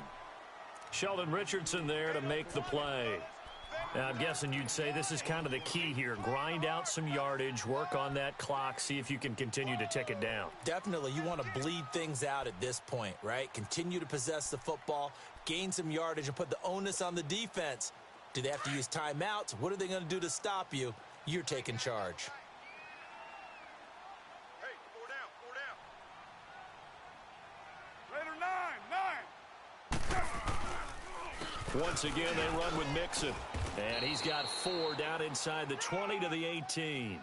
Sheldon Richardson there to make the play. Now, I'm guessing you'd say this is kind of the key here. Grind out some yardage, work on that clock, see if you can continue to tick it down. Definitely. You want to bleed things out at this point, right? Continue to possess the football, gain some yardage, and put the onus on the defense. Do they have to use timeouts? What are they going to do to stop you? You're taking charge. Hey, 4 down. Raider 9. Once again, they run with Mixon. And he's got 4 down inside the 20 to the 18.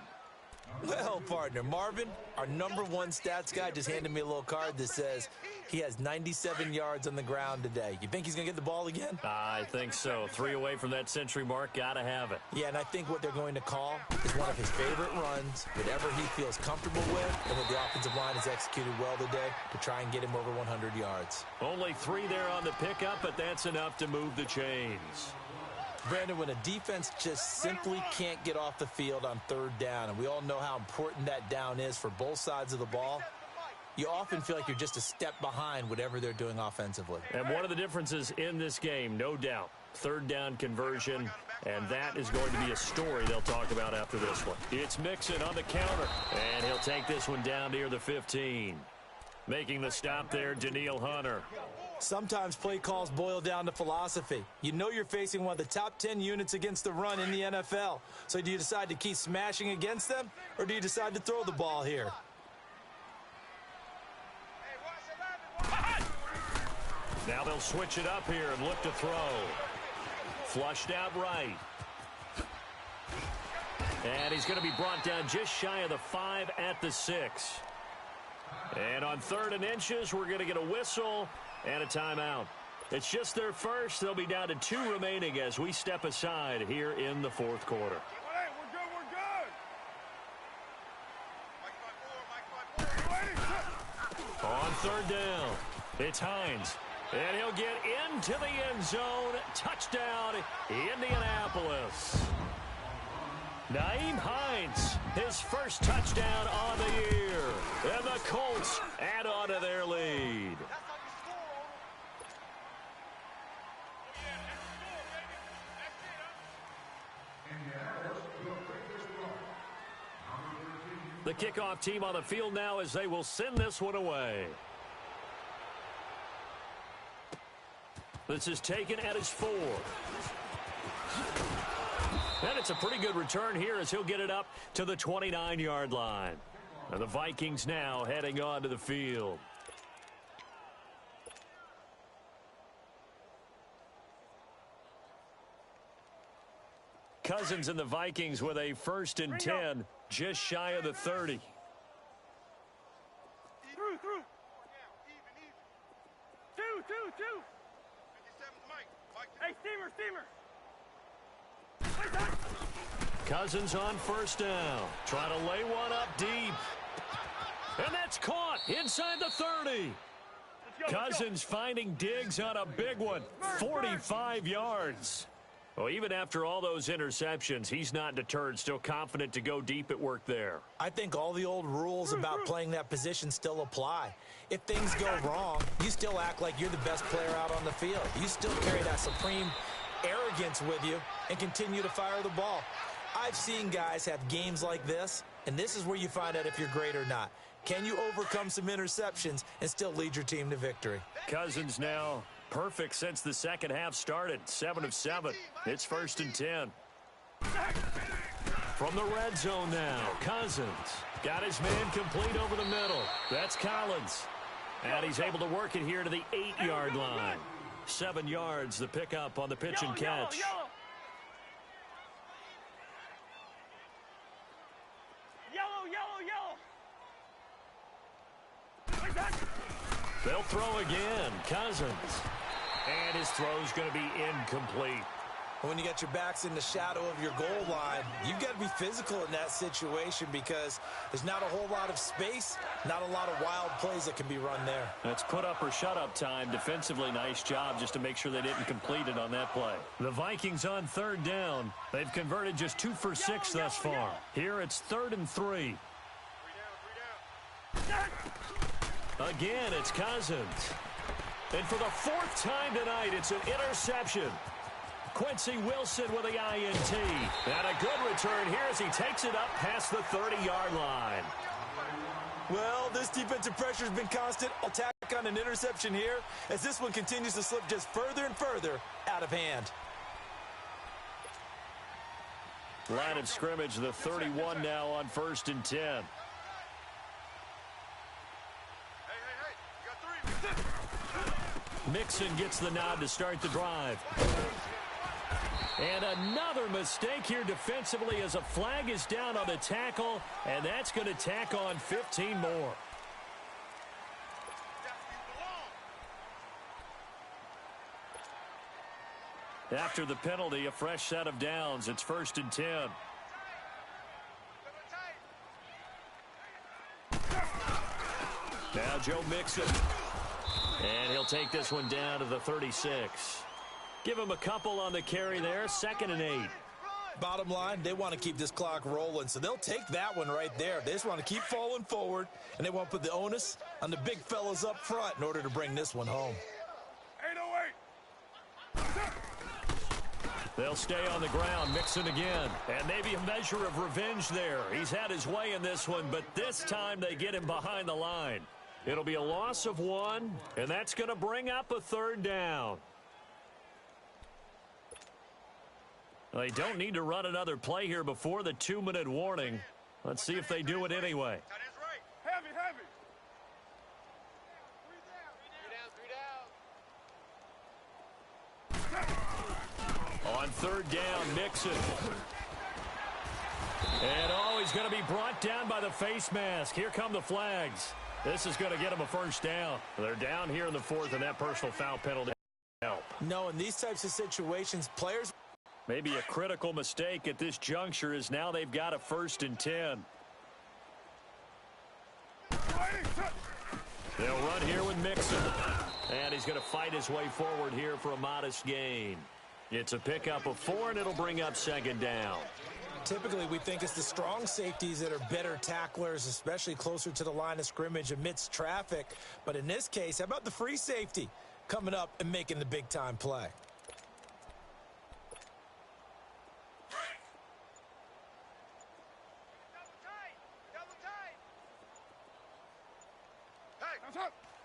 Well, partner, Marvin, our #1 stats guy, just handed me a little card that says he has 97 yards on the ground today. You think he's going to get the ball again? I think so. 3 away from that century mark. Got to have it. Yeah, and I think what they're going to call is one of his favorite runs, whatever he feels comfortable with, and what the offensive line has executed well today to try and get him over 100 yards. Only 3 there on the pickup, but that's enough to move the chains. Brandon, when a defense just simply can't get off the field on 3rd down, and we all know how important that down is for both sides of the ball, you often feel like you're just a step behind whatever they're doing offensively. And one of the differences in this game, no doubt, third down conversion, and that is going to be a story they'll talk about after this one. It's Mixon on the counter, and he'll take this one down near the 15. Making the stop there, Danielle Hunter. Sometimes play calls boil down to philosophy. You know you're facing one of the top 10 units against the run in the NFL. So do you decide to keep smashing against them, or do you decide to throw the ball here? Now they'll switch it up here and look to throw. Flushed out right. And he's going to be brought down just shy of the 5 at the 6. And on 3rd and inches, we're going to get a whistle and a timeout. It's just their first. They'll be down to 2 remaining as we step aside here in the 4th quarter. Hey, we're good. On 3rd down, it's Hines. And he'll get into the end zone. Touchdown, Indianapolis. Naeem Hines, his first touchdown on the year. And the Colts add on to their lead. The kickoff team on the field now as they will send this one away. This is taken at his 4. And it's a pretty good return here as he'll get it up to the 29-yard line. And the Vikings now heading on to the field. Cousins and the Vikings with a 1st and 10, just shy of the 30. Through. Two. Hey, steamer. Cousins on 1st down. Trying to lay one up deep. And that's caught inside the 30. Cousins finding Diggs on a big one. 45 yards. Well, even after all those interceptions, he's not deterred, still confident to go deep at work there. I think all the old rules about playing that position still apply. If things go wrong, you still act like you're the best player out on the field. You still carry that supreme arrogance with you and continue to fire the ball. I've seen guys have games like this, and this is where you find out if you're great or not. Can you overcome some interceptions and still lead your team to victory? Cousins now perfect since the second half started. 7 of 7. It's 1st and 10. From the red zone now, Cousins got his man complete over the middle. That's Collins. And he's able to work it here to the 8-yard line. 7 yards, the pickup on the pitch and catch. Yellow. They'll throw again. Cousins. And his throw's going to be incomplete. When you got your backs in the shadow of your goal line, you've got to be physical in that situation because there's not a whole lot of space, not a lot of wild plays that can be run there. That's put up or shut up time. Defensively, nice job just to make sure they didn't complete it on that play. The Vikings on 3rd down. They've converted just 2 for 6 thus far. Here it's 3rd and 3. Again, it's Cousins. And for the 4th time tonight, it's an interception. Quincy Wilson with the INT. And a good return here as he takes it up past the 30-yard line. Well, this defensive pressure has been constant. I'll tack on an interception here as this one continues to slip just further and further out of hand. Line of scrimmage, the 31 now on 1st and 10. Mixon gets the nod to start the drive. And another mistake here defensively as a flag is down on the tackle, and that's going to tack on 15 more. After the penalty, a fresh set of downs. It's 1st and 10. Now Joe Mixon. And he'll take this one down to the 36. Give him a couple on the carry there. 2nd and 8. Bottom line, they want to keep this clock rolling, so they'll take that one right there. They just want to keep falling forward, and they want to put the onus on the big fellas up front in order to bring this one home. 808. They'll stay on the ground, Mixon again. And maybe a measure of revenge there. He's had his way in this one, but this time they get him behind the line. It'll be a loss of 1, and that's going to bring up a 3rd down. They don't need to run another play here before the 2-minute warning. Let's see if they do it anyway. Tight end's right. Heavy, heavy. On 3rd down, Mixon. And he's going to be brought down by the face mask. Here come the flags. This is going to get him a 1st down. They're down here in the 4th, and that personal foul penalty help. No, in these types of situations, players... Maybe a critical mistake at this juncture is now they've got a 1st and 10. They'll run here with Mixon. And he's going to fight his way forward here for a modest gain. It's a pickup of 4, and it'll bring up 2nd down. Typically, we think it's the strong safeties that are better tacklers, especially closer to the line of scrimmage amidst traffic. But in this case, how about the free safety coming up and making the big-time play?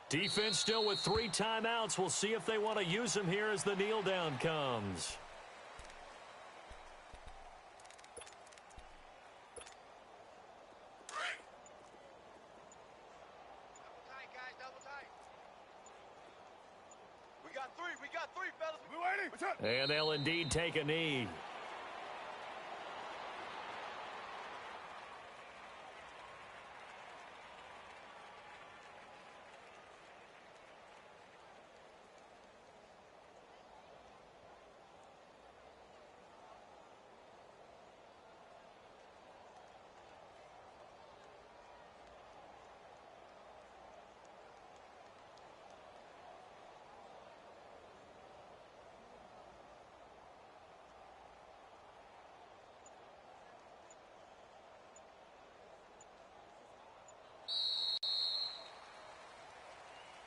Defense still with 3 timeouts. We'll see if they want to use them here as the kneel down comes. Double tight, guys, double tight. We got 3, fellas. Blue 80, what's up? And they'll indeed take a knee.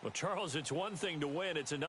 Well, Charles, it's one thing to win. It's another.